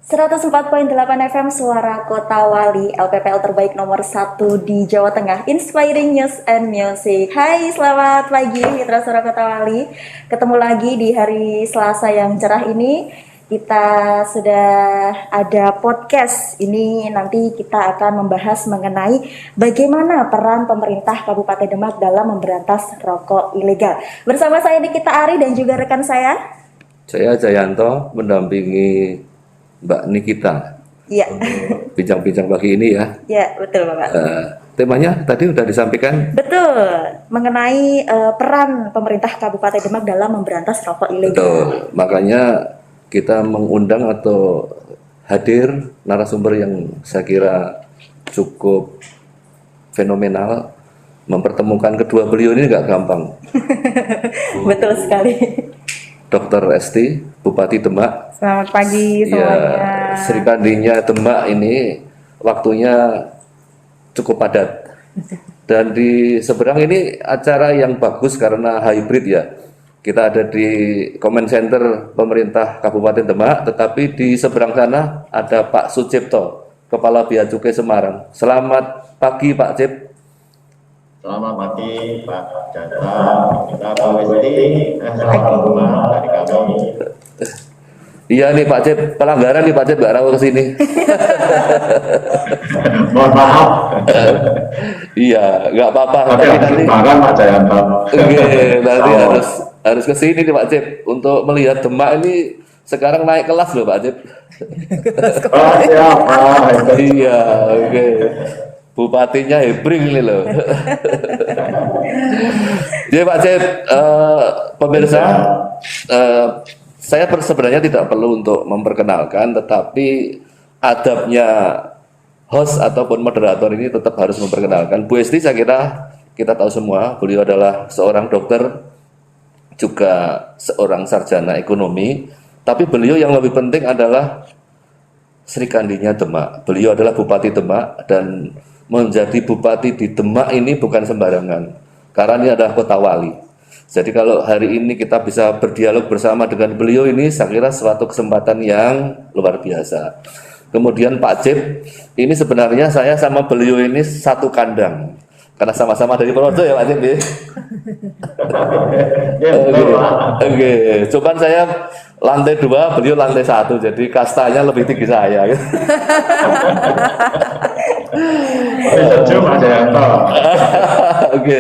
104,8 FM Suara Kota Wali, LPPL terbaik nomor 1 di Jawa Tengah, Inspiring News and Music. Hai, selamat pagi Mitra Suara Kota Wali. Ketemu lagi di hari Selasa yang cerah ini. Kita sudah ada podcast. Ini nanti kita akan membahas mengenai bagaimana peran pemerintah Kabupaten Demak dalam memberantas rokok ilegal. Bersama saya Nikita Ari dan juga rekan saya Jayanto mendampingi Mbak Nikita. Iya. Bincang-bincang pagi ini ya. Ya, betul Bapak. Temanya tadi sudah disampaikan. Betul, mengenai peran pemerintah Kabupaten Demak dalam memberantas rokok ilegal. Betul. Makanya kita mengundang atau hadir narasumber yang saya kira cukup fenomenal. Mempertemukan kedua beliau ini nggak gampang. Betul sekali. Dr. Esti, Bupati Demak. Selamat pagi semuanya. Ya, Sri Kandinya Demak ini waktunya cukup padat. Dan di seberang ini acara yang bagus karena hybrid ya. Kita ada di Comment Center pemerintah Kabupaten Demak, tetapi di seberang sana ada Pak Sucipto, Kepala Bea Cukai Semarang. Selamat pagi Pak Cip. Selamat pagi Pak Janta, kita Pak Westi, selamat dari kami. Iya nih Pak Cip, pelanggaran nih Pak Cip, nggak rawuh kesini. Mohon maaf. Iya, nggak apa-apa. Tapi nanti barang Pak Jayanto. Oke, nanti harus kesini nih Pak Cip untuk melihat Demak ini sekarang naik kelas loh Pak Cip. Oh siapa? Iya, oke. Bupatinya hebring ini loh. Jadi Pak Cip, pemirsa, saya sebenarnya tidak perlu untuk memperkenalkan, tetapi adabnya host ataupun moderator ini tetap harus memperkenalkan. Bu Esti saya kira kita tahu semua, beliau adalah seorang dokter, juga seorang sarjana ekonomi, tapi beliau yang lebih penting adalah Sri Kandinya Demak. Beliau adalah Bupati Demak dan menjadi bupati di Demak ini bukan sembarangan, karena ini adalah kota wali. Jadi kalau hari ini kita bisa berdialog bersama dengan beliau ini, saya kira suatu kesempatan yang luar biasa. Kemudian Pak Cip, ini sebenarnya saya sama beliau ini satu kandang, karena sama-sama dari Projo ya Pak Cip ya. Oke. Cuman saya lantai 2, beliau lantai 1, jadi kastanya lebih tinggi saya. Oke.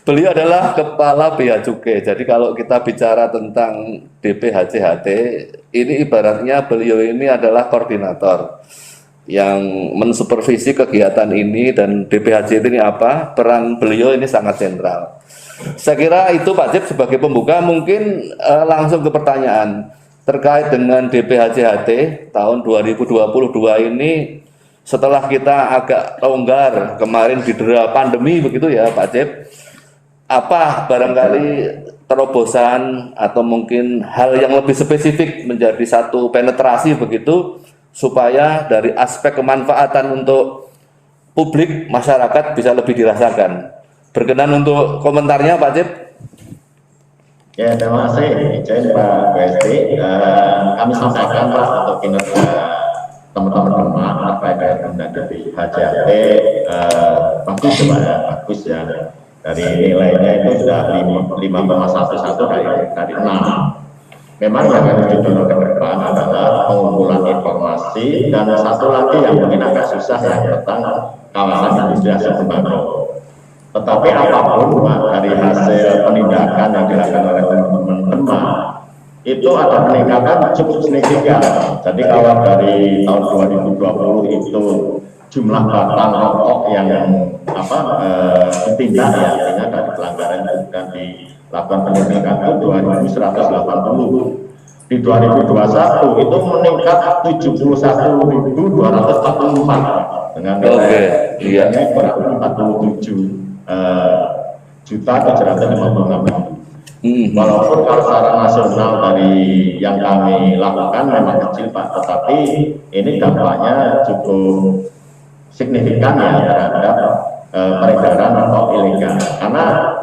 Beliau adalah Kepala Bea Cukai. Jadi kalau kita bicara tentang DPHCHT, ini ibaratnya beliau ini adalah koordinator yang mensupervisi kegiatan ini, dan DPHCT ini apa? Peran beliau ini sangat sentral. Saya kira itu Pak Cip sebagai pembuka. Mungkin langsung ke pertanyaan terkait dengan DPHCHT tahun 2022 ini. Setelah kita agak longgar kemarin didera pandemi begitu ya Pak Cip, apa barangkali terobosan atau mungkin hal yang lebih spesifik menjadi satu penetrasi begitu, supaya dari aspek kemanfaatan untuk publik masyarakat bisa lebih dirasakan. Berkenan untuk komentarnya Pak Cip. Ya, terima kasih izin Pak Westi. Kami sampaikan Pak untuk kinerja teman-teman Demak terkait dengan DPHCHT bagus Pak ya, bagus ya. Dari nilainya itu sudah 5,11 dari 6. Memang yang harus didorong ke depan adalah pengumpulan informasi, dan satu lagi yang mungkin agak susah ya tentang kawasan industri hasil tembakau. Tetapi apapun Pak, dari hasil penindakan yang dilakukan oleh teman-teman Demak itu ada peningkatan cukup signifikan. Jadi kalau dari tahun 2020 itu jumlah batang rokok yang ditindak ya, artinya dari pelanggaran dan dilakukan penindakan itu 2.180. Di 2021 itu meningkat 71.244 dengan nilai nilainya 47.756.000. Walaupun kalau secara nasional dari yang kami lakukan memang kecil Pak, tetapi ini dampaknya cukup signifikan ya terhadap peredaran atau ilegal. Karena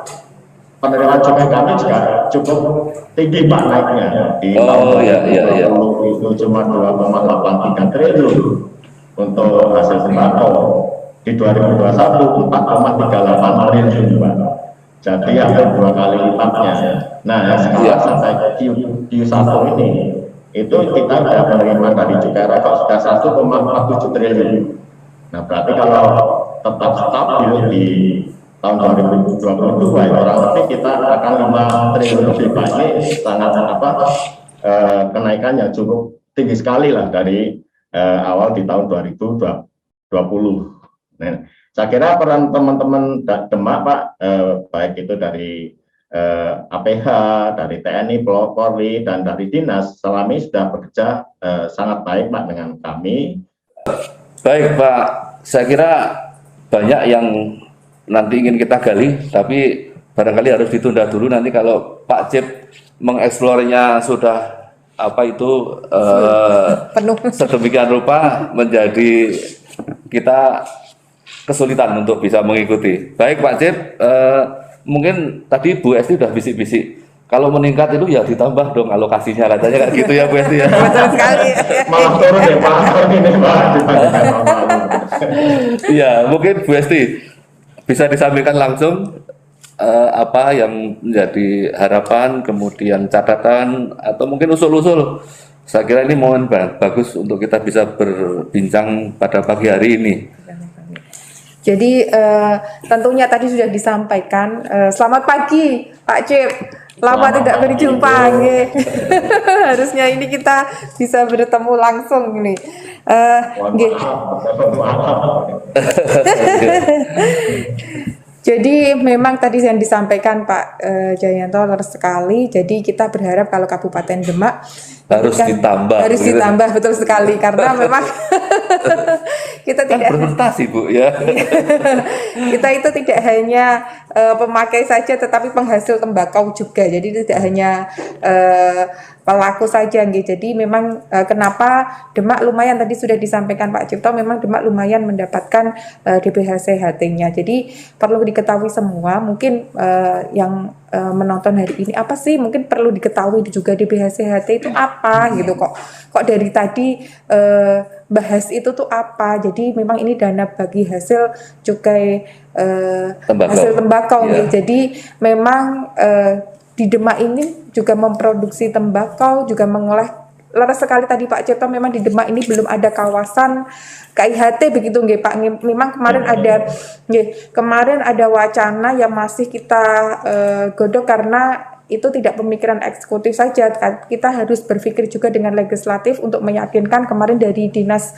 penerimaan cukai kami juga cukup tinggi Pak naiknya di tahun 2020 itu cuma 2,83 triliun untuk hasil sembako. Di 2021 4,38 triliun, Pak. Jadi hampir 2 kali lipatnya. Nah, sekarang sampai Q1 ini itu kita sudah menerima dari cukai rokok sudah 1,47 triliun. Nah, berarti kalau tetap stabil di tahun 2022 kurang lebih kita akan 5 triliun lebih. Pak, ini sangat kenaikan yang cukup tinggi sekali lah dari awal di tahun 2020. Nah, saya kira peran teman-teman Demak, Pak, baik itu dari APH, dari TNI, Polri, dan dari Dinas, selama ini sudah bekerja sangat baik, Pak, dengan kami. Baik, Pak, saya kira banyak yang nanti ingin kita gali, tapi barangkali harus ditunda dulu. Nanti kalau Pak Cip mengeksplornya sudah penuh sedemikian rupa, menjadi kita kesulitan untuk bisa mengikuti. Baik, Pak Cip, mungkin tadi Bu Esti sudah bisik-bisik. Kalau meningkat itu ya ditambah dong alokasinya, katanya kayak gitu ya Bu Esti ya. betul sekali. Malah turun ya, Pak. Ini, Pak. Iya, mungkin Bu Esti bisa disampaikan langsung apa yang menjadi harapan, kemudian catatan, atau mungkin usul-usul. Saya kira ini momen bagus untuk kita bisa berbincang pada pagi hari ini. Jadi tentunya tadi sudah disampaikan. Selamat pagi Pak Cip. Lama tidak berjumpa. Harusnya ini kita bisa bertemu langsung ini. Jadi memang tadi yang disampaikan Pak Jayanto luar sekali. Jadi kita berharap kalau Kabupaten Demak harus ditambah betul sekali, karena memang kita tidak berprestasi, Bu, ya. Kita itu tidak hanya pemakai saja, tetapi penghasil tembakau juga. Jadi tidak hanya pelaku saja, gitu. Jadi memang kenapa Demak lumayan, tadi sudah disampaikan Pak Cipto, memang Demak lumayan mendapatkan DBHC-HT-nya. Jadi perlu diketahui semua, mungkin yang menonton hari ini, apa sih mungkin perlu diketahui juga DBHC-HT itu apa gitu, kok dari tadi bahas itu tuh apa. Jadi memang ini dana bagi hasil cukai hasil tembakau yeah. Jadi memang di Demak ini juga memproduksi tembakau, juga mengolah. Leres sekali tadi Pak Cipto, memang di Demak ini belum ada kawasan KIHT begitu nggih Pak. Memang kemarin ada wacana yang masih kita godok, karena itu tidak pemikiran eksekutif saja. Kita harus berpikir juga dengan legislatif untuk meyakinkan. Kemarin dari Dinas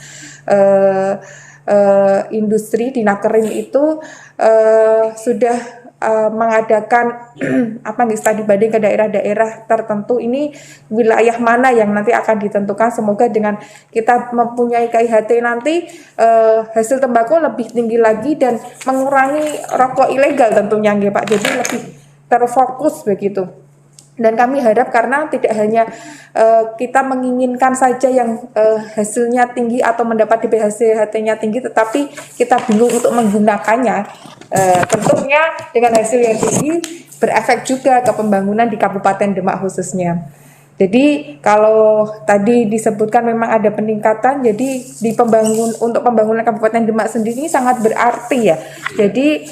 Industri Dinakerin itu sudah mengadakan studi banding ke daerah-daerah tertentu. Ini wilayah mana yang nanti akan ditentukan. Semoga dengan kita mempunyai KIHT nanti hasil tembakau lebih tinggi lagi dan mengurangi rokok ilegal tentunya nggih Pak. Jadi lebih terfokus begitu. Dan kami harap, karena tidak hanya kita menginginkan saja yang hasilnya tinggi atau mendapat DBHC-HT-nya tinggi, tetapi kita bingung untuk menggunakannya. Tentunya dengan hasil yang tinggi berefek juga ke pembangunan di Kabupaten Demak khususnya. Jadi kalau tadi disebutkan memang ada peningkatan, jadi untuk pembangunan Kabupaten Demak sendiri sangat berarti ya. Jadi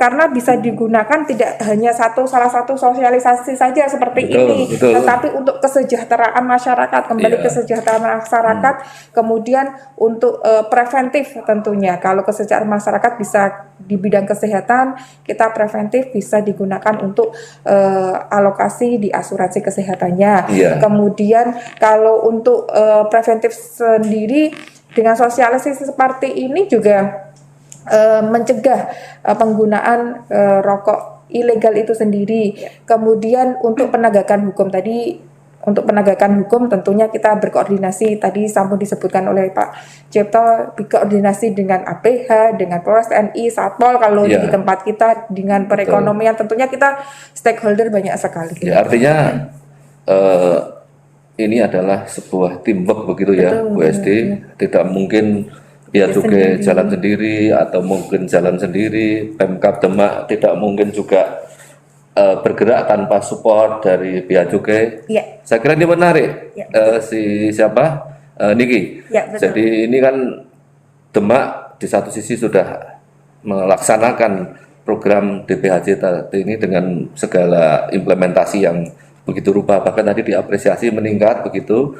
karena bisa digunakan tidak hanya salah satu sosialisasi saja seperti ini, tetapi untuk kesejahteraan masyarakat, kembali kesejahteraan masyarakat, kemudian untuk preventif tentunya. Kalau kesejahteraan masyarakat bisa di bidang kesehatan, kita preventif bisa digunakan untuk alokasi di asuransi kesehatannya. Kemudian kalau untuk preventif sendiri dengan sosialisasi seperti ini juga mencegah penggunaan rokok ilegal itu sendiri. Kemudian untuk penegakan hukum tadi, untuk penegakan hukum tentunya kita berkoordinasi, tadi sampun disebutkan oleh Pak Cipto, berkoordinasi dengan APH, dengan Polres, TNI, Satpol, kalau di tempat kita dengan perekonomian. Tentunya kita stakeholder banyak sekali. Ya, artinya ini adalah sebuah teamwork begitu ya, Bu SD. Tidak mungkin Bea Cukai jalan sendiri, atau mungkin jalan sendiri, Pemkab Demak tidak mungkin juga bergerak tanpa support dari Bea Cukai. Iya. Saya kira ini menarik. Ya, Si siapa? Niki. Ya, betul. Jadi ini kan Demak di satu sisi sudah melaksanakan program DPHJT ini dengan segala implementasi yang begitu rupa, bahkan tadi diapresiasi meningkat begitu.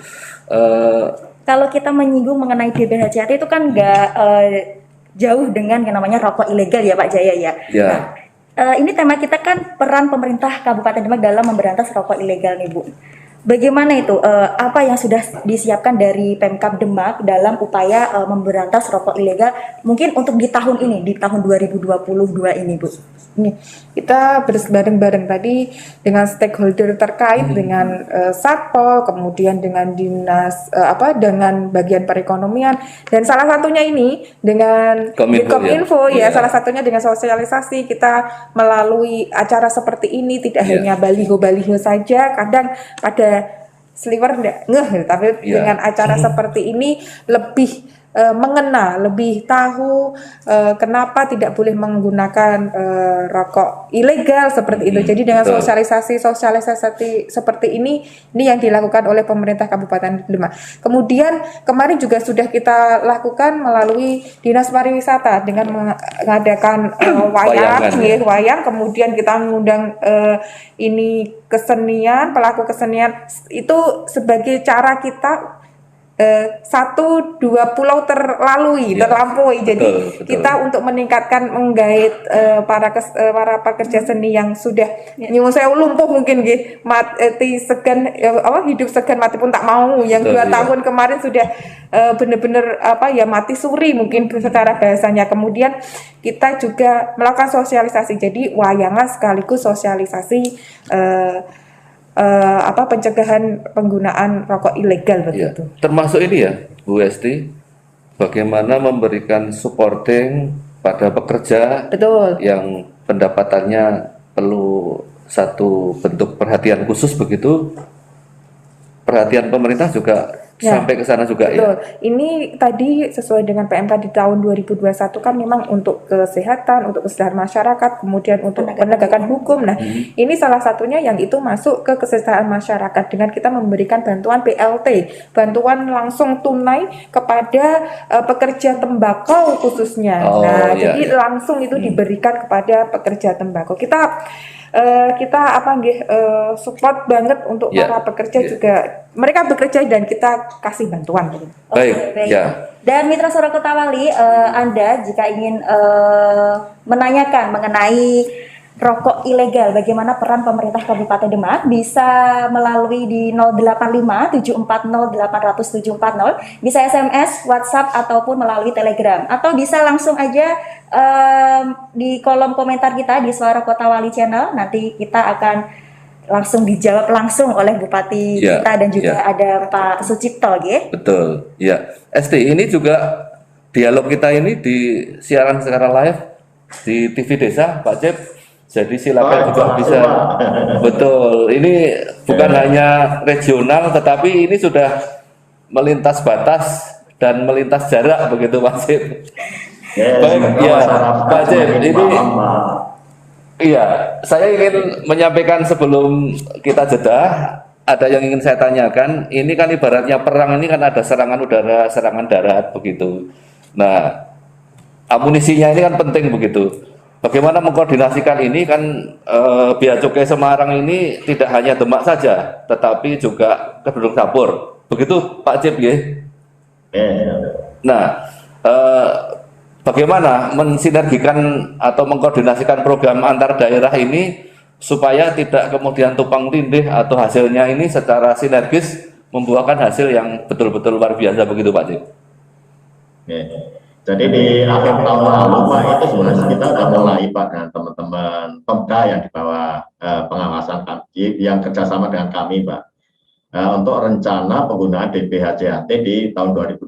Kalau kita menyinggung mengenai DPHJT itu kan nggak jauh dengan yang namanya rokok ilegal ya Pak Jaya ya. Ya. Nah, ini tema kita kan peran pemerintah Kabupaten Demak dalam memberantas rokok ilegal nih Bu. Bagaimana itu? Apa yang sudah disiapkan dari Pemkab Demak dalam upaya memberantas rokok ilegal mungkin untuk di tahun ini, di tahun 2022 ini Bu? Nih, kita bareng-bareng tadi dengan stakeholder terkait dengan Satpol, kemudian dengan dinas dengan bagian perekonomian, dan salah satunya ini dengan Kominfo ya, salah satunya dengan sosialisasi kita melalui acara seperti ini, tidak hanya baliho-baliho saja, kadang pada sliver enggak ngeh, tapi dengan acara seperti ini lebih mengena, lebih tahu kenapa tidak boleh menggunakan rokok ilegal seperti itu. Jadi dengan sosialisasi seperti ini yang dilakukan oleh pemerintah Kabupaten Demak. Kemudian kemarin juga sudah kita lakukan melalui Dinas Pariwisata dengan mengadakan wayang, kemudian kita mengundang ini kesenian, pelaku kesenian itu sebagai cara kita 1-2 pulau terlampaui. Jadi betul. Kita untuk meningkatkan menggait para pekerja seni yang sudah nyuwun sewu lumpuh mungkin mati segan hidup segan mati pun tak mau, yang 2 tahun kemarin sudah benar-benar mati suri mungkin secara bahasanya. Kemudian kita juga melakukan sosialisasi, jadi wayangan sekaligus sosialisasi pencegahan penggunaan rokok ilegal begitu. Ya, termasuk ini ya, Bu Esti, bagaimana memberikan supporting pada pekerja yang pendapatannya perlu satu bentuk perhatian khusus begitu. Perhatian pemerintah juga sampai ke sana juga. Betul. Ya. Ini tadi sesuai dengan PMK di tahun 2021 kan memang untuk kesehatan, untuk kesejahteraan masyarakat, kemudian untuk penegakan hukum. Nah, ini salah satunya yang itu masuk ke kesejahteraan masyarakat dengan kita memberikan bantuan BLT, bantuan langsung tunai kepada pekerja tembakau khususnya. Jadi langsung itu diberikan kepada pekerja tembakau. Kita support banget untuk para pekerja juga, mereka bekerja dan kita kasih bantuan. Baik. Dan Mitra Suara Kota Wali, Anda jika ingin menanyakan mengenai rokok ilegal, bagaimana peran pemerintah Kabupaten Demak, bisa melalui di 085 740 800 740, bisa SMS, WhatsApp ataupun melalui Telegram, atau bisa langsung aja di kolom komentar kita di Suara Kota Wali Channel. Nanti kita akan langsung dijawab langsung oleh Bupati kita dan juga ada Pak Sucipto, Betul. Ya, Esti, ini juga dialog kita ini disiaran secara live di TV Desa, Pak Cep. Jadi silakan juga bisa. Betul. Ini bukan hanya regional, tetapi ini sudah melintas batas dan melintas jarak begitu, Pak Cep. Baik, Pak Cep. Ini, saya ingin menyampaikan sebelum kita jeda. Ada yang ingin saya tanyakan. Ini kan ibaratnya perang, ini kan ada serangan udara, serangan darat begitu. Nah, amunisinya ini kan penting begitu. Bagaimana mengkoordinasikan ini kan Bea Cukai Semarang ini tidak hanya Demak saja, tetapi juga Kedung Dapur. Begitu Pak Cip ya? Nah, bagaimana mensinergikan atau mengkoordinasikan program antar daerah ini supaya tidak kemudian tumpang tindih atau hasilnya ini secara sinergis membuahkan hasil yang betul-betul luar biasa begitu Pak Cip? Jadi di akhir tahun lalu Pak, itu sebenarnya kita sudah mulai Pak dengan teman-teman Pemda yang di bawah pengawasan kami, yang kerjasama dengan kami Pak, untuk rencana penggunaan DPHJT di tahun 2022.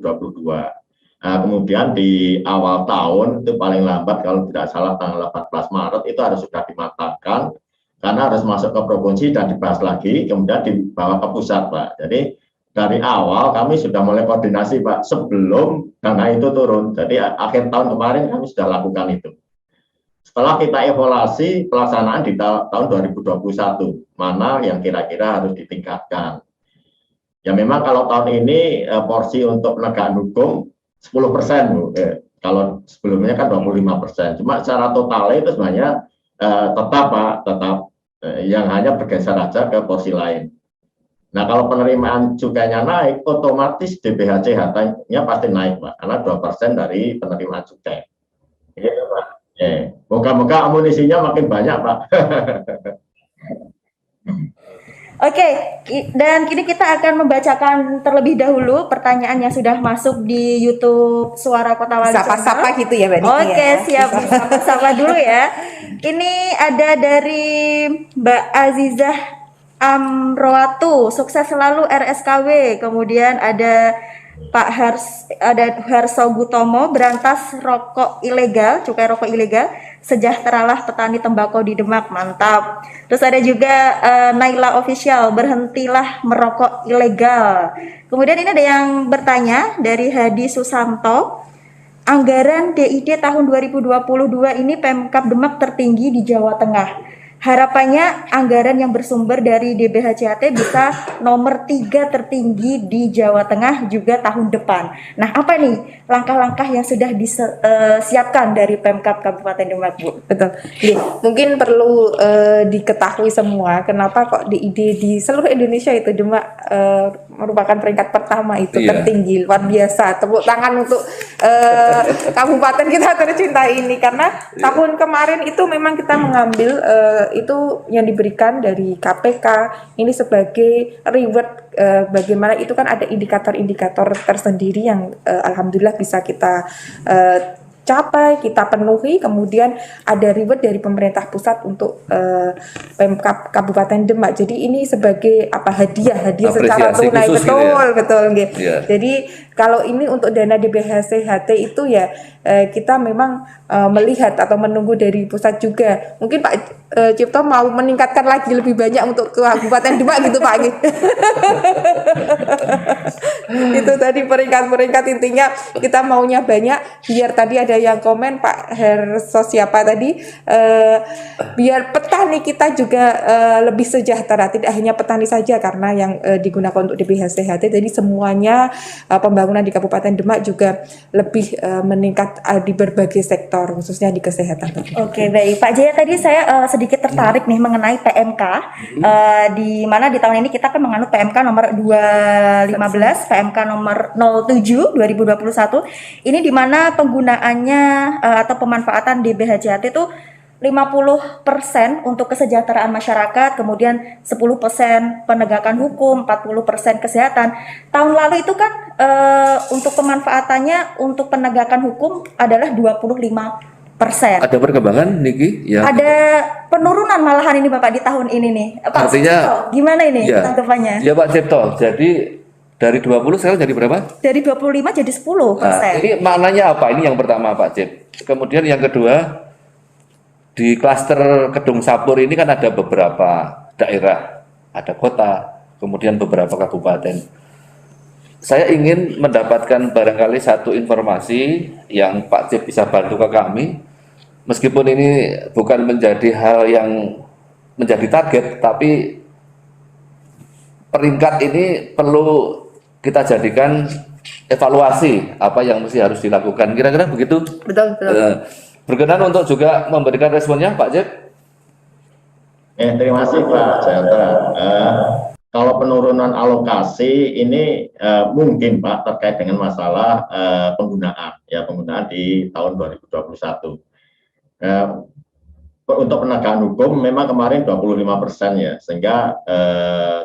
Kemudian di awal tahun itu paling lambat kalau tidak salah tanggal 14 Maret itu harus sudah dimatangkan, karena harus masuk ke provinsi dan dibahas lagi, kemudian dibawa ke pusat Pak. Jadi dari awal kami sudah mulai koordinasi Pak sebelum dana itu turun. Jadi akhir tahun kemarin kami sudah lakukan itu. setelah kita evaluasi pelaksanaan di tahun 2021, mana yang kira-kira harus ditingkatkan. Ya memang kalau tahun ini porsi untuk penegakan hukum 10%, Bu. Kalau sebelumnya kan 25%. Cuma secara total itu sebenarnya tetap Pak, yang hanya bergeser aja ke porsi lain. Nah kalau penerimaan cukainya naik, otomatis DBHC-nya pasti naik Pak, karena 2% dari penerimaan cukai. Gitu Pak. Moga-moga amunisinya makin banyak Pak. Oke, dan kini kita akan membacakan terlebih dahulu pertanyaan yang sudah masuk di YouTube Suara Kota Wali. Sapa-sapa gitu ya Mbak Niki. Oke, siap. Sapa-sapa dulu ya. Ini ada dari Mbak Azizah Amroatu, sukses selalu RSKW. Kemudian ada Pak Harso Gutomo, berantas rokok ilegal, cukai rokok ilegal, sejahteralah petani tembakau di Demak, mantap. Terus ada juga Naila Official, berhentilah merokok ilegal. Kemudian ini ada yang bertanya dari Hadi Susanto, anggaran DID tahun 2022 ini Pemkab Demak tertinggi di Jawa Tengah. Harapannya anggaran yang bersumber dari DBHCHT bisa nomor 3 tertinggi di Jawa Tengah juga tahun depan. Nah, apa nih langkah-langkah yang sudah disiapkan dari Pemkab Kabupaten Demak, Bu? Betul. Jadi, mungkin perlu diketahui semua kenapa kok DID di seluruh Indonesia itu Demak merupakan peringkat pertama itu tertinggi, luar biasa. Tepuk tangan untuk kabupaten kita tercinta ini, karena tahun kemarin itu memang kita mengambil itu yang diberikan dari KPK ini sebagai reward, bagaimana itu kan ada indikator-indikator tersendiri yang alhamdulillah bisa kita capai, kita penuhi, kemudian ada reward dari pemerintah pusat untuk Pemkab Kabupaten Demak. Jadi ini sebagai hadiah secara tunai, betul gitu. Yeah. Jadi kalau ini untuk dana DBHCHT itu ya kita memang melihat atau menunggu dari pusat juga. Mungkin Pak Cipto mau meningkatkan lagi lebih banyak untuk ke Kabupaten Demak gitu Pak. Itu tadi peringkat-peringkat, intinya kita maunya banyak, biar tadi ada yang komen Pak Herso siapa tadi, biar petani kita juga lebih sejahtera, tidak hanya petani saja karena yang digunakan untuk DBHCHT, jadi semuanya pembangunan di Kabupaten Demak juga lebih meningkat di berbagai sektor, khususnya di kesehatan. Oke, baik Pak Jaya, tadi saya sedikit tertarik nih mengenai PMK, di mana di tahun ini kita kan menganut PMK nomor 215, PMK nomor 07 2021. Ini di mana penggunaannya atau pemanfaatan DBHCHT itu 50% untuk kesejahteraan masyarakat, kemudian 10% penegakan hukum, 40% kesehatan. Tahun lalu itu kan untuk pemanfaatannya untuk penegakan hukum adalah 25%. Ada perkembangan Niki? Ya. Ada penurunan malahan ini Bapak di tahun ini nih. Pak Artinya Cipto, gimana ini ya, tanggapannya? Ya Pak Cipto, jadi dari 20 sekarang jadi berapa? Dari 25 jadi 10%. Nah, ini maknanya apa? Ini yang pertama Pak Cip. Kemudian yang kedua, di klaster Kedung Sapur ini kan ada beberapa daerah, ada kota, kemudian beberapa kabupaten. Saya ingin mendapatkan barangkali satu informasi yang Pak Cip bisa bantu ke kami, meskipun ini bukan menjadi hal yang menjadi target, tapi peringkat ini perlu kita jadikan evaluasi apa yang mesti harus dilakukan. Kira-kira begitu? Betul. Berkenan untuk juga memberikan responnya, Pak Cip? Terima kasih Pak Jayanta. Kalau penurunan alokasi ini mungkin Pak terkait dengan masalah penggunaan di tahun 2021. Untuk penegakan hukum memang kemarin 25% ya, sehingga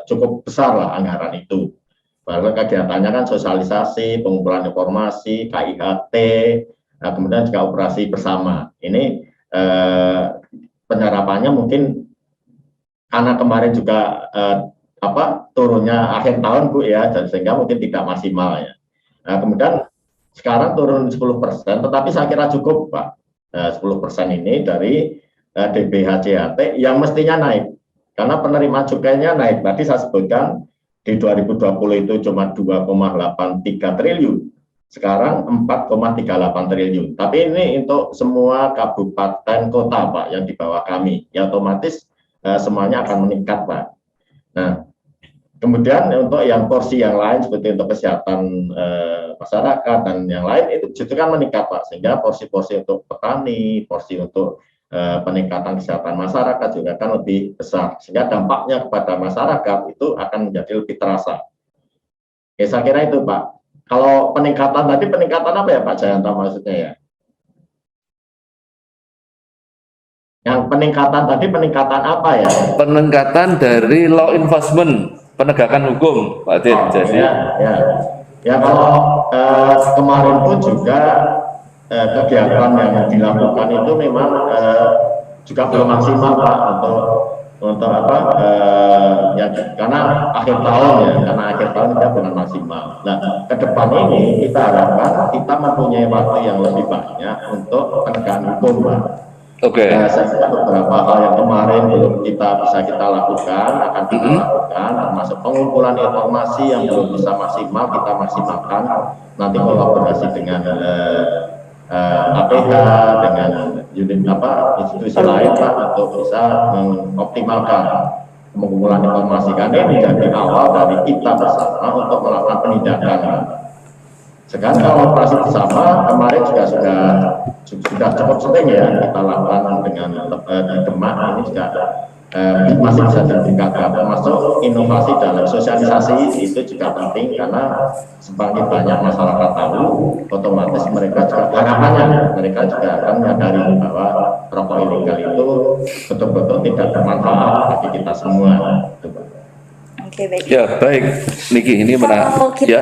cukup besar lah anggaran itu. Bahkan kegiatannya kan sosialisasi, pengumpulan informasi, KIHT, kemudian juga operasi bersama. Ini penyerapannya mungkin karena kemarin juga turunnya akhir tahun Bu ya, dan sehingga mungkin tidak maksimal ya. Kemudian sekarang turun 10%, tetapi saya kira cukup Pak. 10% ini dari DBHCHT yang mestinya naik, karena penerimaan cukainya naik. Tadi saya sebutkan di 2020 itu cuma 2,83 triliun. sekarang 4,38 triliun. Tapi ini untuk semua kabupaten kota, Pak, yang di bawah kami. Ya otomatis semuanya akan meningkat, Pak. Nah, kemudian untuk yang porsi yang lain seperti untuk kesehatan masyarakat dan yang lain itu justru kan meningkat, Pak. Sehingga porsi-porsi untuk petani, porsi untuk peningkatan kesehatan masyarakat juga kan lebih besar. Sehingga dampaknya kepada masyarakat itu akan menjadi lebih terasa. Oke, saya kira itu, Pak. Kalau peningkatan tadi, peningkatan apa ya Pak Jayanto maksudnya ya? Yang peningkatan tadi, peningkatan apa ya? Peningkatan dari law enforcement, penegakan hukum, Pak Din. Jadi ya kalau kemarin pun juga kegiatan yang dilakukan itu memang juga belum maksimal Pak untuk apa ya karena akhir tahun kita belum maksimal. Nah ke depan ini kita harapkan kita mempunyai waktu yang lebih banyak untuk penegakan hukum Pak. Oke. Saya kira beberapa hal yang kemarin belum kita lakukan akan kita lakukan, termasuk pengumpulan informasi yang belum bisa maksimal kita maksimalkan, nanti kolaborasi dengan APH dengan unit institusi lain Pak untuk bisa mengoptimalkan pengumpulan informasi karena ini menjadi awal dari kita bersama untuk melakukan penindakan. Sekarang kalau operasi bersama kemarin juga sudah cukup sering ya kita lakukan dengan di Demak ini juga masih bisa ditingkatkan, termasuk inovasi dalam sosialisasi itu juga penting karena semakin banyak masyarakat tahu, otomatis mereka juga harapannya mereka juga akan menyadari bahwa rokok ilegal itu betul-betul tidak bermanfaat bagi kita semua. Oke, baik. Ya baik, Niki ini Kalau kita ya,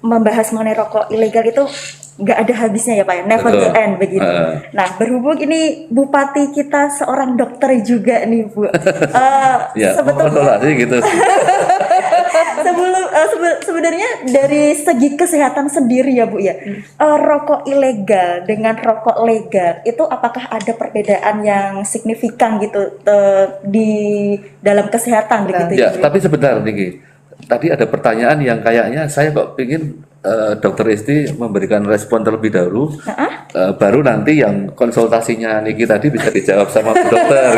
membahas mengenai rokok ilegal itu nggak ada habisnya ya Pak ya, never Betul. to end begitu. Nah berhubung ini Bupati kita seorang dokter juga nih Bu. ya Sebetulnya gitu. sebenarnya dari segi kesehatan sendiri ya Bu ya, rokok ilegal dengan rokok legal itu apakah ada perbedaan yang signifikan gitu di dalam kesehatan begitu Ya, Bu? tapi sebentar Niki. Tadi ada pertanyaan yang kayaknya saya kok ingin Dokter Isti memberikan respon terlebih dahulu, baru nanti yang konsultasinya Niki tadi bisa dijawab sama Bu Dokter.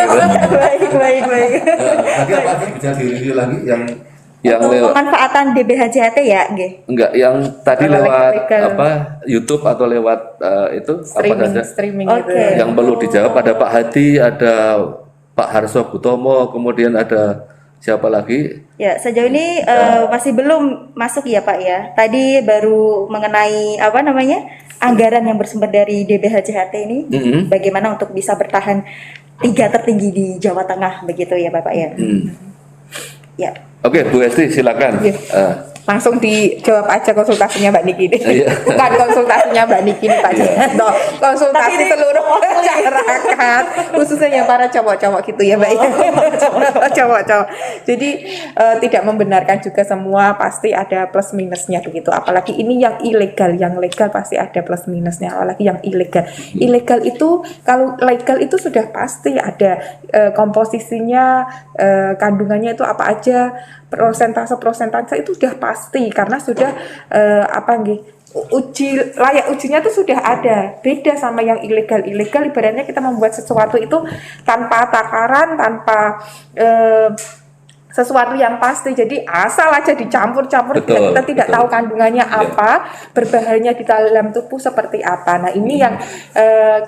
Gitu. Baik. Nanti apa sih bisa direview lagi yang Untuk lewat pemanfaatan DBHJT ya, G? enggak yang tadi Kalau lewat legal. YouTube atau lewat itu apa saja streaming Oke. gitu ya. yang perlu dijawab. Ada Pak Hadi, ada Pak Harso Butomo, kemudian ada siapa lagi? Ya, sejauh ini masih belum masuk ya Pak ya. Tadi baru mengenai apa namanya anggaran yang bersumber dari DBHJT ini, bagaimana untuk bisa bertahan 3 tertinggi di Jawa Tengah begitu ya Bapak ya. Ya. Oke, Bu Esti silakan. Langsung dijawab aja konsultasinya Mbak Niki ini. Bukan konsultasinya Mbak Niki ini Pak Jayanto. Konsultasi seluruh masyarakat, khususnya yang para cowok-cowok gitu ya Mbak ya. Cowok-cowok. Jadi tidak membenarkan juga semua, pasti ada plus minusnya begitu. Apalagi ini yang ilegal, yang legal pasti ada plus minusnya. Apalagi yang ilegal. Ilegal itu kalau legal itu sudah pasti ada komposisinya, kandungannya itu apa aja, persentase itu sudah pasti karena sudah ujinya itu sudah ada. Beda sama yang ilegal ibaratnya kita membuat sesuatu itu tanpa takaran, tanpa sesuatu yang pasti, jadi asal aja dicampur-campur, kita tidak tahu kandungannya apa, berbahayanya di dalam tubuh seperti apa. Nah ini yang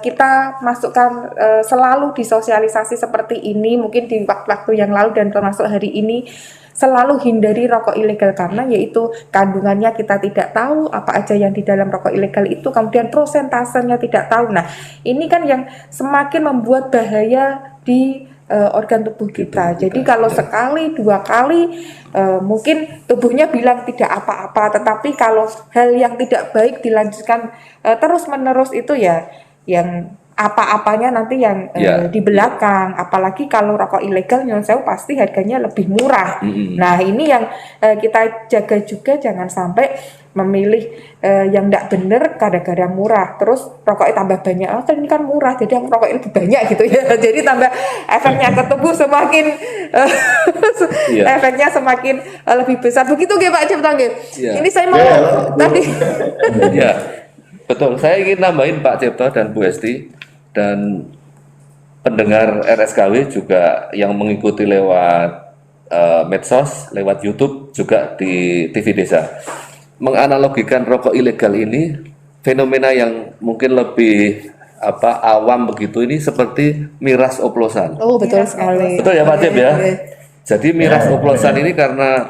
kita masukkan selalu di sosialisasi seperti ini, mungkin di waktu-waktu yang lalu dan termasuk hari ini, selalu hindari rokok ilegal karena yaitu kandungannya kita tidak tahu apa aja yang di dalam rokok ilegal itu, kemudian prosentasenya tidak tahu. Nah ini kan yang semakin membuat bahaya di organ tubuh kita. Jadi kalau sekali 2 kali mungkin tubuhnya bilang tidak apa-apa, tetapi kalau hal yang tidak baik dilanjutkan terus menerus itu ya yang apa-apanya nanti yang di belakang. Apalagi kalau rokok ilegal nyuwun sewu pasti harganya lebih murah. Nah ini yang kita jaga juga, jangan sampai memilih yang tidak benar kadang-kadang murah, terus rokoknya tambah banyak, kan ini kan murah jadi aku rokoknya lebih banyak gitu ya. Jadi tambah efeknya ke tubuh semakin Iya. efeknya semakin lebih besar. Begitu nggih Pak Cipta nggih. Iya. Ini saya mau Ya, tadi Ya, betul. Saya ingin nambahin Pak Cipto dan Bu Esti dan pendengar RSKW juga yang mengikuti lewat medsos, lewat YouTube, juga di TV Desa. Menganalogikan rokok ilegal ini, fenomena yang mungkin lebih awam begitu ini seperti miras oplosan. oh betul sekali. Betul ya Pak Cip ya? Oke. Jadi miras oplosan ini karena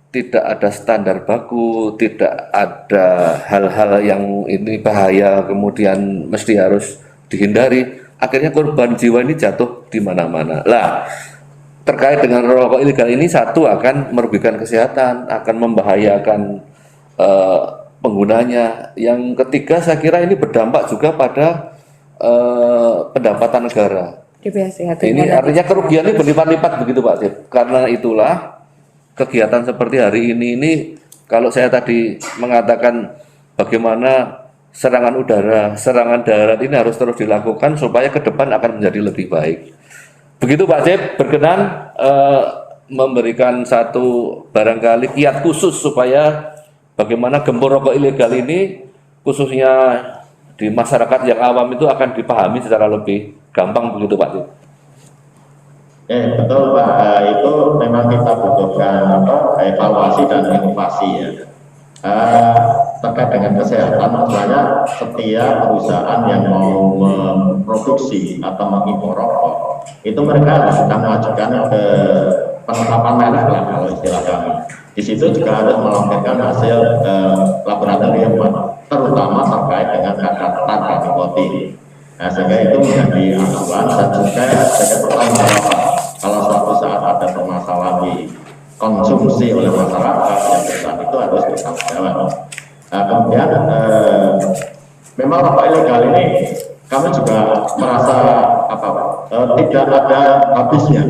tidak ada standar baku, tidak ada hal-hal yang ini bahaya, kemudian mesti harus dihindari. Akhirnya korban jiwa ini jatuh di mana-mana. Lah, terkait dengan rokok ilegal ini, satu akan merugikan kesehatan, akan membahayakan penggunanya. Yang ketiga, saya kira ini berdampak juga pada pendapatan negara. DPSEHT. Ini artinya kerugian ini berlipat-lipat begitu Pak Cip. Karena itulah kegiatan seperti hari ini kalau saya tadi mengatakan bagaimana serangan udara, serangan darat ini harus terus dilakukan supaya ke depan akan menjadi lebih baik. Begitu Pak Cip, berkenan memberikan satu barangkali kiat khusus supaya bagaimana gempur rokok ilegal ini khususnya di masyarakat yang awam itu akan dipahami secara lebih gampang begitu Pak Cip. Betul Pak, itu memang kita butuhkan evaluasi dan inovasi ya. Terkait dengan kesehatan, sebenarnya setiap perusahaan yang mau memproduksi atau mengimpor rokok, itu mereka harus sudah mengajukan ke penetapan merek lah kalau istilah kami. Di situ juga harus melampirkan hasil laboratorium Pak, terutama terkait dengan kadar tanda nikotin. Nah, sehingga itu menjadi acuan dan juga sebagai pertanggungjawaban kalau suatu saat ada permasalahan di konsumsi oleh masyarakat yang besar itu harus bertanggung jawab. Nah, kemudian memang rokok ilegal ini kami juga merasa tidak ada habisnya.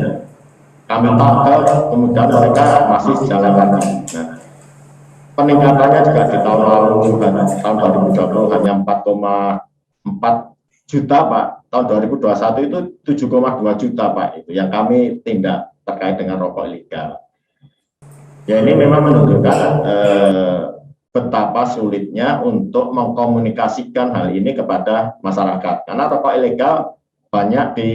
Kami tangkap, kemudian mereka masih jalan lagi. Nah, peningkatannya juga di tahun lalu, tahun 2020 hanya 4,4 juta Pak, tahun 2021 itu 7,2 juta Pak, itu yang kami tindak terkait dengan rokok ilegal. Ya ini memang menunjukkan betapa sulitnya untuk mengkomunikasikan hal ini kepada masyarakat, karena rokok ilegal banyak di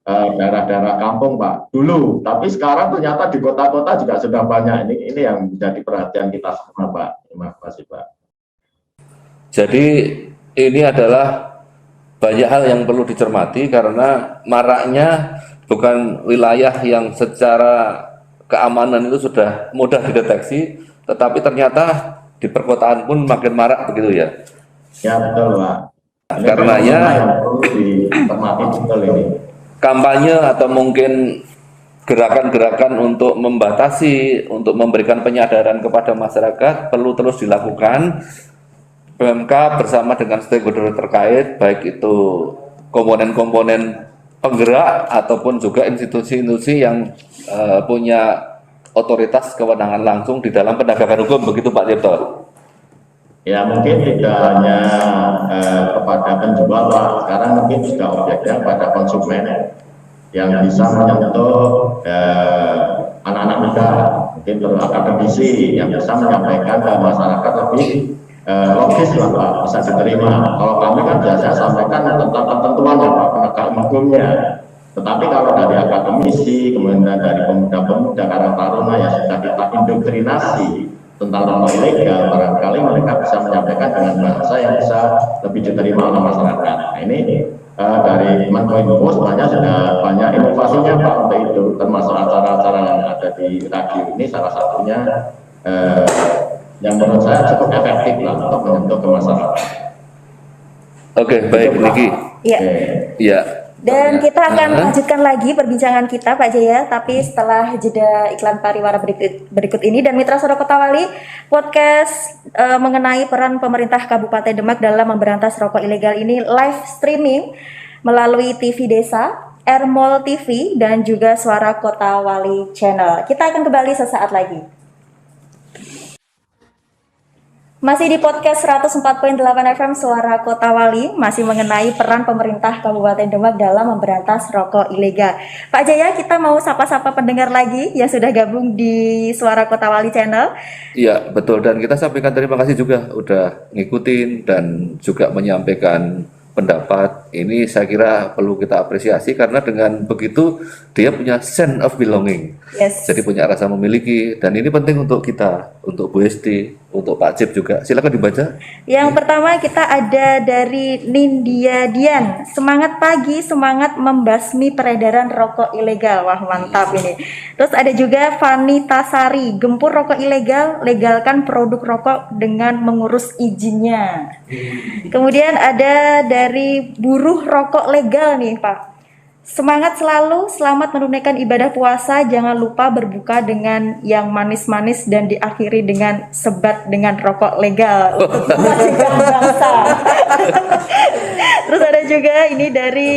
daerah-daerah kampung Pak dulu, tapi sekarang ternyata di kota-kota juga sudah banyak. Ini yang menjadi perhatian kita semua Pak. Terima kasih Pak. Jadi ini adalah banyak hal yang perlu dicermati karena maraknya bukan wilayah yang secara keamanan itu sudah mudah dideteksi, tetapi ternyata di perkotaan pun makin marak begitu ya. Ya betul Pak. Karenanya yang perlu dicermati betul ini. Kampanye atau mungkin gerakan-gerakan untuk membatasi, untuk memberikan penyadaran kepada masyarakat perlu terus dilakukan. PMK bersama dengan stakeholder terkait, baik itu komponen-komponen penggerak ataupun juga institusi-institusi yang punya otoritas kewenangan langsung di dalam penegakan hukum, begitu Pak Cipto? Ya mungkin tidak hanya kepada penjual Pak, sekarang mungkin sudah objeknya pada konsumen yang bisa menyentuh anak-anak muda, mungkin perlu akademisi yang bisa menyampaikan ke masyarakat lebih logis lah Pak, bisa diterima. Kalau kami kan biasanya sampaikan tentang ketentuan ya Pak, penegak hukumnya. Tetapi kalau dari akademisi, kemudian dari pemuda-pemuda Karang Taruna yang sudah kita indoktrinasi tentang rokok ilegal, barangkali mereka bisa menyampaikan dengan bahasa yang bisa lebih diterima oleh masyarakat. Nah, ini dari Kemenkominfo sebenarnya sudah banyak inovasinya Pak untuk itu, termasuk acara-acara yang ada di radio ini salah satunya yang menurut saya cukup efektif lah untuk menyentuh ke masyarakat. Oke, baik Niki. Iya. Iya. Dan kita akan lanjutkan lagi perbincangan kita Pak Jaya, tapi setelah jeda iklan pariwara berikut ini. Dan Mitra Suara Kota Wali, podcast mengenai peran pemerintah Kabupaten Demak dalam memberantas rokok ilegal ini live streaming melalui TV Desa, Airmall TV, dan juga Suara Kota Wali Channel. Kita akan kembali sesaat lagi. Masih di podcast 104.8 FM Suara Kota Wali, masih mengenai peran pemerintah Kabupaten Demak dalam memberantas rokok ilegal. Pak Jaya, kita mau sapa-sapa pendengar lagi yang sudah gabung di Suara Kota Wali channel. Iya, betul. Dan kita sampaikan terima kasih juga udah ngikutin dan juga menyampaikan pendapat. Ini saya kira perlu kita apresiasi karena dengan begitu dia punya sense of belonging. Yes. Jadi punya rasa memiliki dan ini penting untuk kita, untuk Bu Esti, untuk Pak Cip juga. Silakan dibaca. Yang pertama kita ada dari Nindya Dian. Semangat pagi, semangat membasmi peredaran rokok ilegal. Wah, mantap ini. Terus ada juga Fani Tasari. Gempur rokok ilegal, legalkan produk rokok dengan mengurus izinnya. Kemudian ada dari Buruh Rokok Legal nih, Pak. Semangat selalu, selamat menunaikan ibadah puasa. Jangan lupa berbuka dengan yang manis-manis dan diakhiri dengan sebat dengan rokok legal untuk memajukan bangsa. Terus ada juga ini dari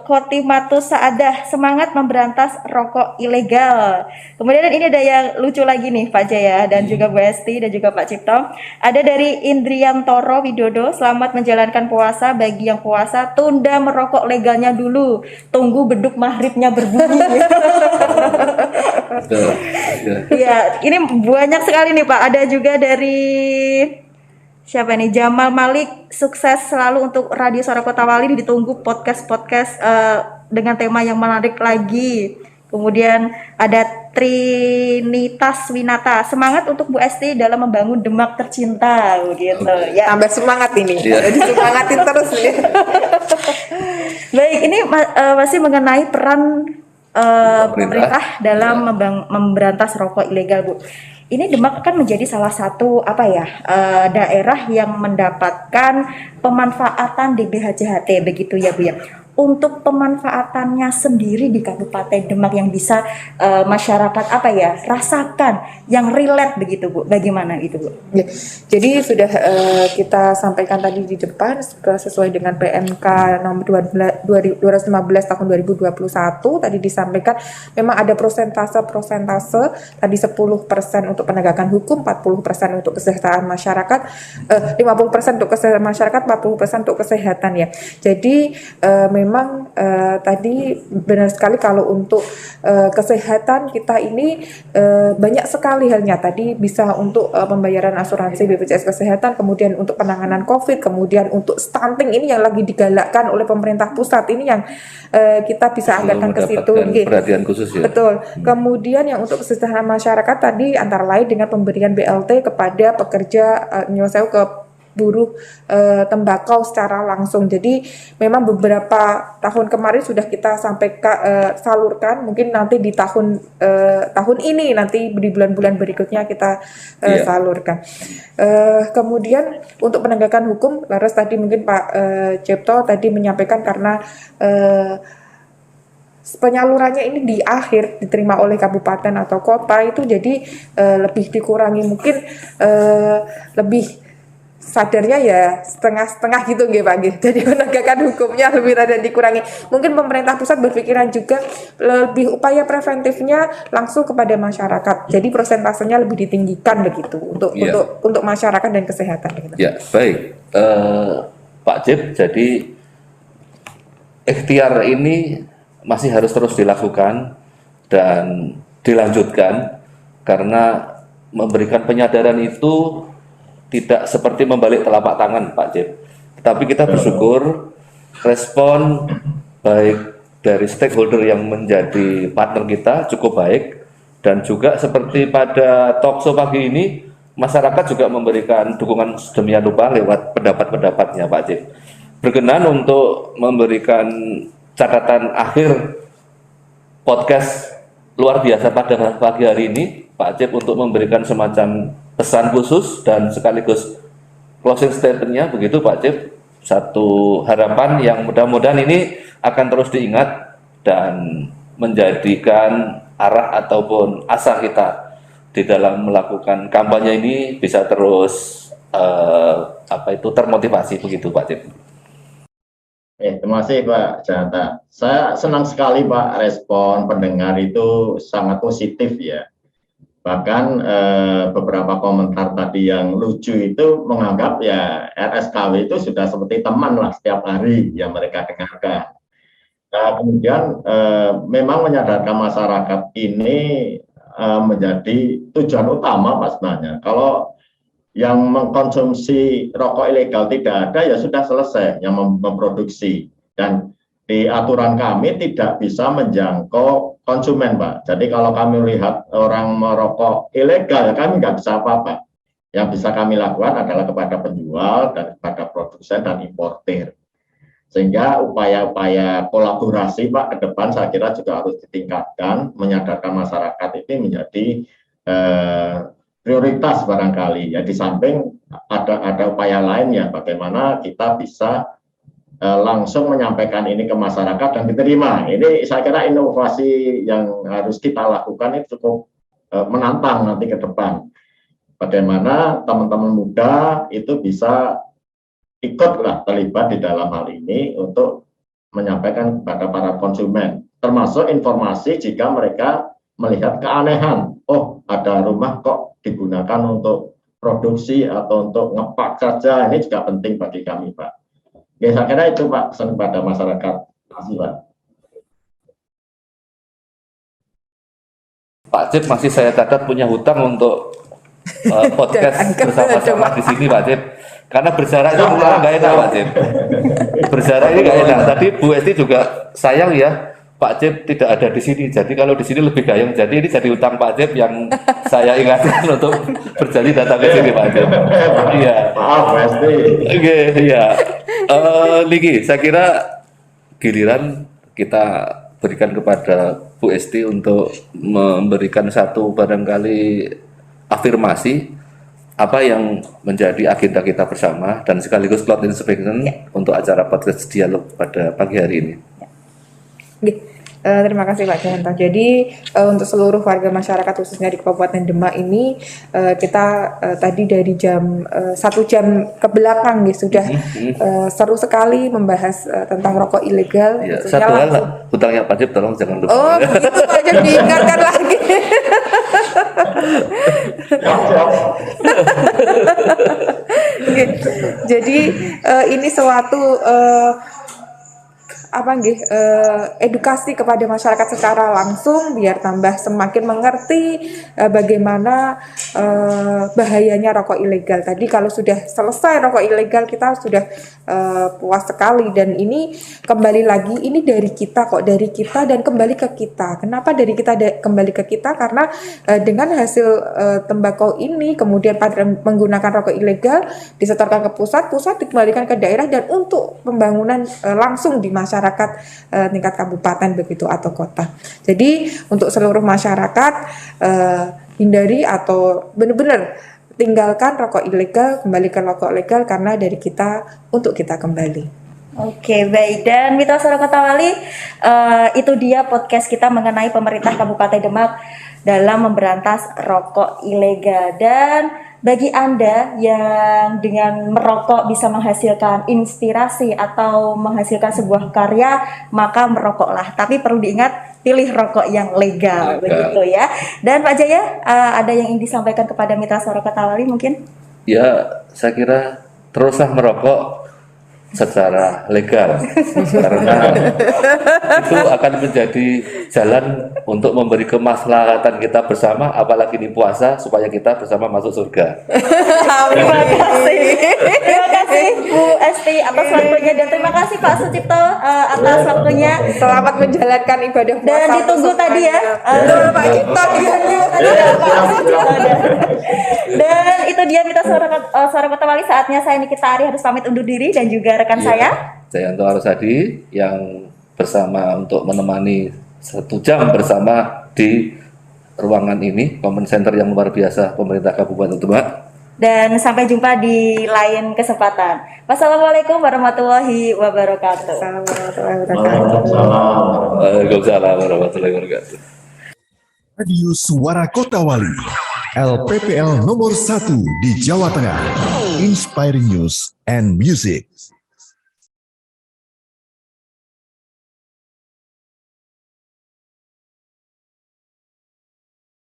Khotimatus Saadah, semangat memberantas rokok ilegal. Kemudian ini ada yang lucu lagi nih Pak Jaya dan juga Bu Esti dan juga Pak Cipto. Ada dari Indriantoro Widodo, selamat menjalankan puasa. Bagi yang puasa, tunda merokok legalnya dulu, tunggu beduk maghribnya berbunyi. Iya, ini banyak sekali nih Pak. Ada juga dari siapa nih? Jamal Malik, sukses selalu untuk Radio Suara Kota Wali, ditunggu podcast-podcast dengan tema yang menarik lagi. Kemudian ada Trinitas Winata, semangat untuk Bu Esti dalam membangun Demak tercinta begitu. Ya. Tambah semangat ini. Iya. Jadi semangatin terus nih. Baik, ini masih mengenai peran pemerintah dalam memberantas rokok ilegal, Bu. Ini Demak kan menjadi salah satu daerah yang mendapatkan pemanfaatan DBHJHT begitu ya Bu ya. Untuk pemanfaatannya sendiri di Kabupaten Demak yang bisa masyarakat rasakan, yang relate begitu Bu. Bagaimana itu Bu? Ya, jadi sudah kita sampaikan tadi di depan sesuai dengan PMK nomor 215 tahun 2021 tadi disampaikan memang ada persentase tadi 10% untuk penegakan hukum, 40% untuk kesejahteraan masyarakat, 50% untuk kesehatan masyarakat, 40% untuk kesehatan ya. Jadi memang tadi benar sekali kalau untuk kesehatan kita ini banyak sekali halnya tadi bisa untuk pembayaran asuransi BPJS Kesehatan, kemudian untuk penanganan COVID, kemudian untuk stunting ini yang lagi digalakkan oleh pemerintah pusat ini yang kita bisa anggarkan ke situ. Perhatian khusus ya. Betul. Kemudian yang untuk kesejahteraan masyarakat tadi antara lain dengan pemberian BLT kepada pekerja ke buruh tembakau secara langsung. Jadi memang beberapa tahun kemarin sudah kita salurkan, mungkin nanti di tahun ini nanti di bulan-bulan berikutnya kita salurkan. Kemudian untuk penegakan hukum, laras tadi mungkin Pak Cipto tadi menyampaikan karena penyalurannya ini di akhir diterima oleh kabupaten atau kota itu jadi lebih dikurangi, mungkin lebih sadarnya ya setengah-setengah gitu nggih Pak nggih. Jadi penegakan hukumnya lebih rada dikurangi. Mungkin pemerintah pusat berpikiran juga lebih upaya preventifnya langsung kepada masyarakat. Jadi persentasenya lebih ditinggikan begitu untuk masyarakat dan kesehatan gitu. Ya, baik. Pak Cip, jadi ikhtiar ini masih harus terus dilakukan dan dilanjutkan karena memberikan penyadaran itu tidak seperti membalik telapak tangan Pak Cip. Tetapi kita bersyukur respon baik dari stakeholder yang menjadi partner kita cukup baik dan juga seperti pada talkshow pagi ini masyarakat juga memberikan dukungan sedemikian rupa lewat pendapat-pendapatnya Pak Cip. Berkenan untuk memberikan catatan akhir podcast luar biasa pada pagi hari ini Pak Cip untuk memberikan semacam pesan khusus dan sekaligus closing statement-nya begitu Pak Cip. Satu harapan yang mudah-mudahan ini akan terus diingat dan menjadikan arah ataupun asa kita di dalam melakukan kampanye ini bisa terus termotivasi begitu Pak Cip. Terima kasih Pak Janta. Saya senang sekali Pak respon pendengar itu sangat positif ya. Bahkan beberapa komentar tadi yang lucu itu menganggap ya RSKW itu sudah seperti teman lah setiap hari yang mereka dengarkan. Nah, kemudian memang menyadarkan masyarakat ini menjadi tujuan utama Pak sebenarnya. Kalau yang mengkonsumsi rokok ilegal tidak ada, ya sudah selesai yang memproduksi. Dan di aturan kami tidak bisa menjangkau konsumen, Pak. Jadi kalau kami lihat orang merokok ilegal, ya kami nggak bisa apa-apa. Yang bisa kami lakukan adalah kepada penjual dan kepada produsen dan importir. Sehingga upaya-upaya kolaborasi, Pak, ke depan saya kira juga harus ditingkatkan, menyadarkan masyarakat ini menjadi prioritas barangkali. Ya di samping ada upaya lain ya, bagaimana kita bisa langsung menyampaikan ini ke masyarakat dan diterima. Ini saya kira inovasi yang harus kita lakukan itu cukup menantang nanti ke depan. Bagaimana teman-teman muda itu bisa ikutlah terlibat di dalam hal ini untuk menyampaikan kepada para konsumen, termasuk informasi jika mereka melihat keanehan. Oh, ada rumah kok digunakan untuk produksi atau untuk ngepak saja. Ini juga penting bagi kami, Pak. Ya, saya kira itu Pak, pesan kepada masyarakat. Terima kasih, Pak. Pak Cip masih saya catat punya hutang untuk podcast bersama-sama di sini, Pak Cip. Karena berjarak itu nggak enak, Pak Cip. Berjarak ini nggak enak. Tadi Bu Esti juga sayang ya, Pak Cip tidak ada di sini. Jadi kalau di sini lebih gayeng. Jadi ini jadi hutang Pak Cip yang saya ingatkan untuk berjali datang ke sini, Pak Cip. Iya. Maaf, Bu Esti. Oke, iya. Ligi, saya kira giliran kita berikan kepada Bu Esti untuk memberikan satu barangkali afirmasi apa yang menjadi agenda kita bersama dan sekaligus plot inspection untuk acara podcast dialog pada pagi hari ini. Oke. Terima kasih Pak Jayanto. Jadi untuk seluruh warga masyarakat khususnya di Kabupaten Demak ini kita tadi dari jam 1 jam ke belakang nih sudah seru sekali membahas tentang rokok ilegal. Ya, satu hal hutangnya Pak Cip tolong jangan lupa. Oh begitu Pak, jadi diingatkan lagi. Oke. Jadi ini suatu edukasi kepada masyarakat secara langsung biar tambah semakin mengerti bagaimana bahayanya rokok ilegal. Tadi kalau sudah selesai rokok ilegal kita sudah puas sekali, dan ini kembali lagi ini dari kita kok, dari kita dan kembali ke kita. Kenapa dari kita kembali ke kita? Karena dengan hasil tembakau ini kemudian pada menggunakan rokok ilegal disetorkan ke pusat dikembalikan ke daerah dan untuk pembangunan langsung di masyarakat tingkat kabupaten begitu atau kota. Jadi untuk seluruh masyarakat hindari atau benar-benar tinggalkan rokok ilegal, kembali ke rokok legal karena dari kita untuk kita kembali. Oke, baik. Dan Mitra Suara Kota Wali, itu dia podcast kita mengenai pemerintah Kabupaten Demak dalam memberantas rokok ilegal. Dan bagi Anda yang dengan merokok bisa menghasilkan inspirasi atau menghasilkan sebuah karya, maka merokoklah. Tapi perlu diingat, pilih rokok yang legal, begitu ya. Dan Pak Jaya, ada yang ingin disampaikan kepada Mitra Suara Kota Wali mungkin? Ya, saya kira teruslah merokok secara legal karena itu akan menjadi jalan untuk memberi kemaslahatan kita bersama, apalagi di puasa supaya kita bersama masuk surga. Terima kasih Bu Esti atas waktunya dan terima kasih Pak Sucipto atas waktunya. Selamat menjalankan ibadah puasa. Dan ditunggu tadi ya. Pak Cipto Dan itu dia Mitra Suara Kota Wali, saatnya saya Nikita Ari harus pamit undur diri dan juga rekan saya Jayanto Arusadi yang bersama untuk menemani 1 jam bersama di ruangan ini, Common Center yang luar biasa pemerintah Kabupaten Demak. Dan sampai jumpa di lain kesempatan. Wassalamualaikum warahmatullahi wabarakatuh. Waalaikumsalam warahmatullahi wabarakatuh. Radio Suara Kota Wali, LPPL nomor 1 di Jawa Tengah. Inspiring News and Music.